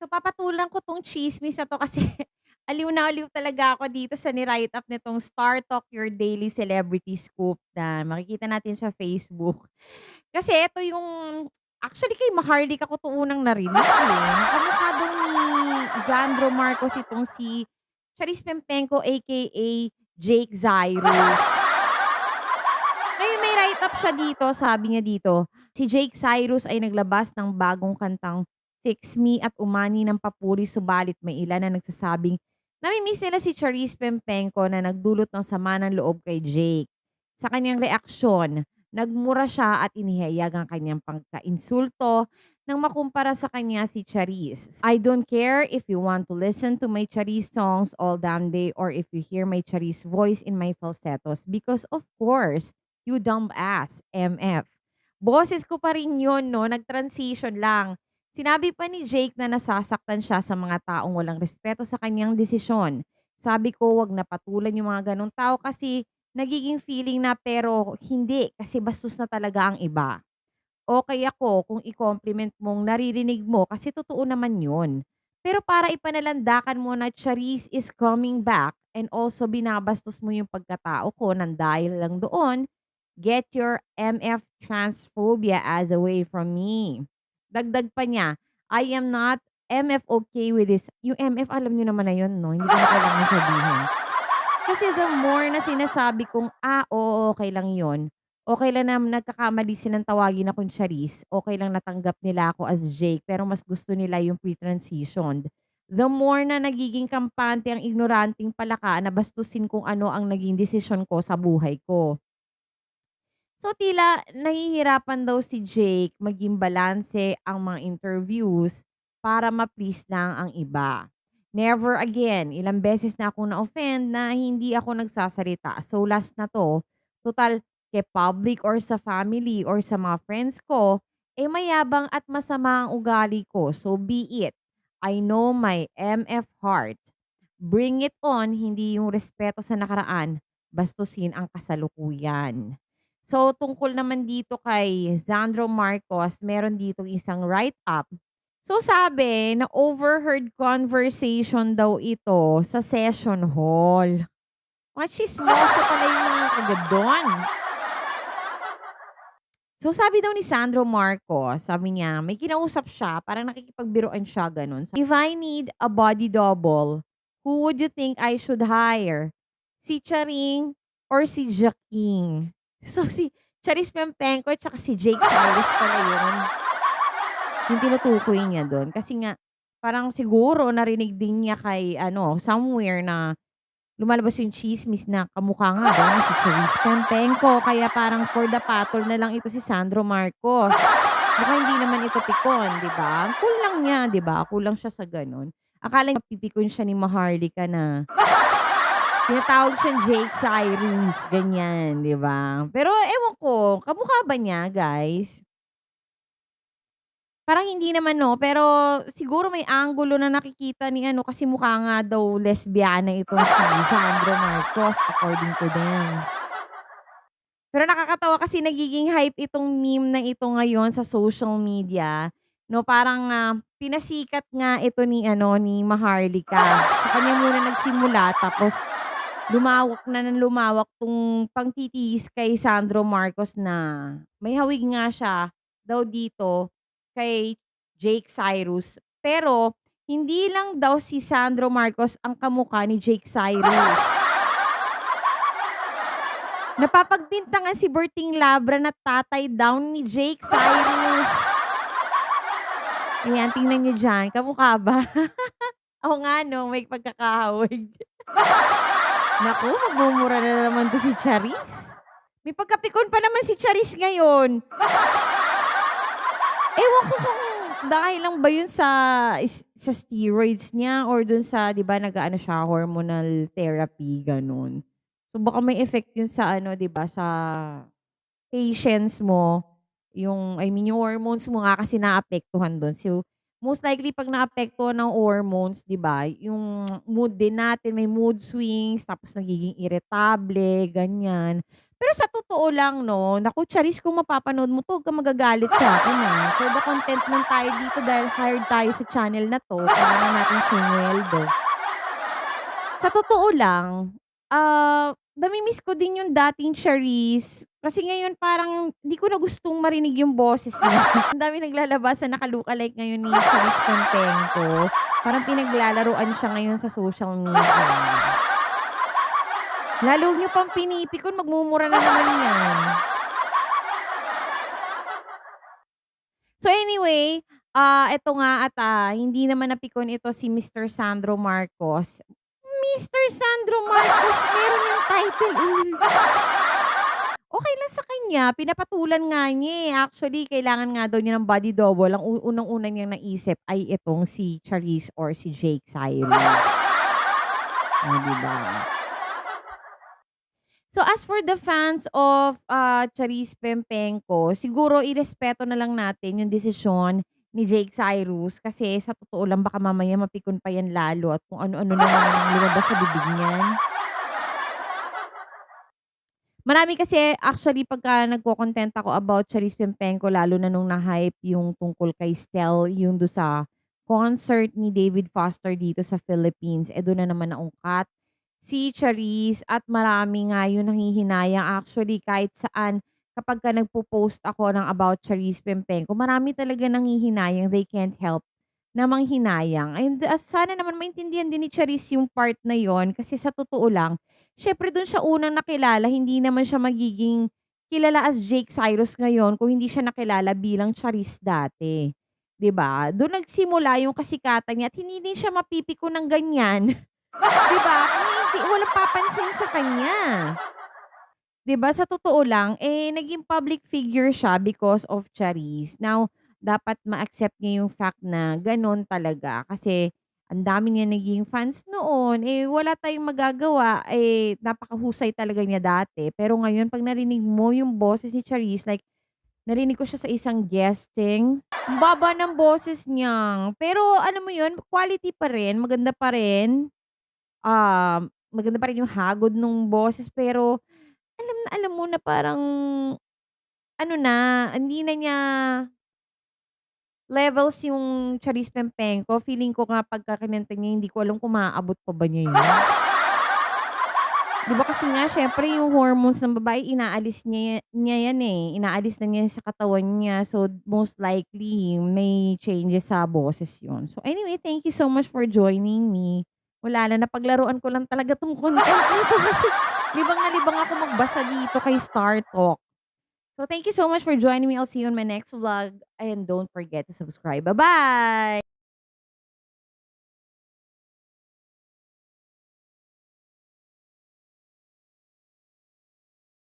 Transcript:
So, papatulan ko 'tong tsismis na 'to kasi aliw na aliw talaga ako dito sa ni-write up nitong Star Talk Your Daily Celebrity Scoop na makikita natin sa Facebook. Kasi ito yung actually kay Maharlika ko 'to unang narinig, eh, na kamukha daw ni Zandro Marcos itong si Charis Pempenko aka Jake Zyrus. Ngayon may write-up siya dito, sabi niya dito, si Jake Cyrus ay naglabas ng bagong kantang Fix Me at umani ng papuri subalit may ilan na nagsasabing nami-miss nila si Charisse Pempenko na nagdulot ng sama ng loob kay Jake. Sa kanyang reaksyon, nagmura siya at inihayag ang kanyang pagka-insulto nang makumpara sa kanya si Charisse. I don't care if you want to listen to my Charisse songs all damn day or if you hear my Charisse voice in my falsettos because of course, you dumb ass, MF. Boses ko pa rin yun 'no, nag-transition lang. Sinabi pa ni Jake na nasasaktan siya sa mga taong walang respeto sa kanyang desisyon. Sabi ko, "Wag na patulan yung mga gano'ng tao kasi nagiging feeling na pero hindi kasi bastos na talaga ang iba." Okey ako kung i-compliment mong naririnig mo kasi totoo naman yun. Pero para ipanalandakan mo na Charisse is coming back and also binabastos mo yung pagkatao ko ng dahil lang doon, get your MF transphobia as away from me. Dagdag pa niya, I am not MF okay with this. Yung MF alam niyo naman na yun 'no, hindi ko na kailangang sabihin. Kasi the more na sinasabi kong, oo, okey lang yun. Okey lang na nagkakamali silang tawagin akong Charisse, okey lang natanggap nila ako as Jake, pero mas gusto nila yung pre-transitioned. The more na nagiging kampante ang ignoranting palaka na bastusin kung ano ang naging desisyon ko sa buhay ko. So, tila nahihirapan daw si Jake maging balanse ang mga interviews para ma-please lang ang iba. Never again, ilang beses na akong na-offend na hindi ako nagsasalita. So, last na 'to, total kay public or sa family or sa mga friends ko, eh, mayabang at masama ang ugali ko. So, be it. I know my MF heart. Bring it on, hindi yung respeto sa nakaraan, bastusin ang kasalukuyan. So, tungkol naman dito kay Zandro Marcos, meron ditong isang write-up. So, sabi na overheard conversation daw ito sa session hall. Mga tsismoso pala yung mga taga do'n. So, sabi daw ni Sandro Marcos, sabi niya, may kinausap siya, parang nakikipagbiruan siya, gano'n. If I need a body double, who would you think I should hire? Si Charing or si Jaking? So, si Charis Pempenko at saka si Jake Cyrus pala yun. Yung tinutukoy niya do'n. Kasi nga, parang siguro narinig din niya kay ano, somewhere na lumalabas yung tsismis na kamukha nga daw niya si Charisse Pempenko kaya parang for the patol na lang ito si Sandro Marcos. Mukhang hindi naman ito pikon, 'di ba? Ang cool lang niya, 'di ba? Kulang siya sa gano'n. Akala niya mapipikon siya ni Maharlika na tinatawag siyang Jake Cyrus, ganyan, 'di ba? Pero ewan ko, kamukha ba niya, guys? Parang hindi naman 'no, pero siguro may anggulo na nakikita ni ano kasi mukha nga daw lesbiana itong si Sandro Marcos according to them. Pero nakakatawa kasi nagiging hype itong meme na ito ngayon sa social media 'no, parang, pinasikat nga ito ni ano, ni Maharlika. Sa kanya muna nagsimula tapos lumawak na ng lumawak 'tong pangtitiis kay Sandro Marcos na may hawig nga siya daw dito kay Jake Cyrus. Pero hindi lang daw si Sandro Marcos ang kamukha ni Jake Cyrus. Napapagbintangan si Berting Labra na tatay down ni Jake Cyrus. Ayan, tingnan niyo diyan, kamukha ba? Oo nga 'no, may pagkakahawig. Naku, magmumura na naman 'to si Charisse. May pagkapikon pa naman si Charisse ngayon. Ewan ko kung dahil lang ba yun sa steroids niya or dun sa 'di ba nag-aano siya, hormonal therapy, gano'n. So, baka may effect yun sa ano 'di ba, sa patience mo, I mean yung hormones mo nga kasi naapektuhan dun. So, most likely 'pag naapektuhan ng hormones 'di ba, yung mood din natin may mood swings tapos nagiging iritable, ganyan. Pero sa totoo lang 'no, naku Charis kung mapapanood mo 'to, 'wag kang magagalit sa'kin, For the content lang tayo dito dahil hired tayo sa channel na 'to, kailangan nating sumweldo. Sa totoo lang, nami-miss ko din yung dating Charisse. Kasi ngayon parang di ko na gustong marinig yung boses niya. Ang daming naglalabas na naka-lookalike ngayon ni Charisse Pempenko. Parang pinaglalaruan siya ngayon sa social media. Lalo niyo pang pinipikon, magmumura na naman 'yan. So anyway, eto nga at, hindi naman napikon ito si Mr. Sandro Marcos. Mr. Sandro Marcos meron yung title, okey lang sa kanya, pinapatulan nga niya, Actually, kailangan nga daw niya ng body double, ang unang-una niyang naisip ay itong si Charisse or si Jake Cyrus. Oh, 'di ba? So, as for the fans of, Charisse Pempenko, siguro irespeto na lang natin yung desisyon ni Jake Cyrus kasi sa totoo lang baka mamaya mapikon pa yan lalo at kung ano-ano na naman ang lumabas sa bibig niyan. Marami kasi actually pagka nagko-content ako about Charisse Pempenko lalo na nung na-hype yung tungkol kay Stell, yung do sa concert ni David Foster dito sa Philippines, dun na naman naungkat si Charisse at marami nga yung nanghihinayang actually kahit saan kapagka nagpo-post ako ng about Charisse Pempenko, marami talaga nanghihinayang, they can't help na manghinayang. And, sana naman maintindihan din ni Charisse yung part na yon kasi sa totoo lang siyempre dun siya unang nakilala, hindi naman siya magiging kilala as Jake Cyrus ngayon kung hindi siya nakilala bilang Charisse dati, 'di ba? Dun nagsimula yung kasikatan niya at hindi din siya mapipiko ng ganyan, 'di ba? Kung hindi walang papansin sa kanya. 'Di ba sa totoo lang, naging public figure siya because of Charisse. Now, dapat ma-accept niya yung fact na gano'n talaga kasi ang dami niyang naging fans noon, wala tayong magagawa, napakahusay talaga niya dati. Pero ngayon 'pag narinig mo yung boses ni Charisse, like narinig ko siya sa isang guesting, ang baba ng boses niya. Pero alam mo yun, quality pa rin, maganda pa rin. Maganda pa rin yung hagod nung boses pero alam mo na parang ano na, hindi na niya levels yung Charis Pempenko. Feeling ko nga pagka kinanta niya hindi ko alam kung maaabot pa ba niya yun. 'Di ba kasi nga siyempre yung hormones ng babae inaalis niya yan, inaalis na niya sa katawan niya. So, most likely may changes sa boses yun. So, anyway, thank you so much for joining me. Wala na, napaglaruan ko lang talaga 'tong content na 'to kasi libang na libang ako magbasa dito kay Star Talk. So, thank you so much for joining me. I'll see you on my next vlog and don't forget to subscribe. Bye-bye!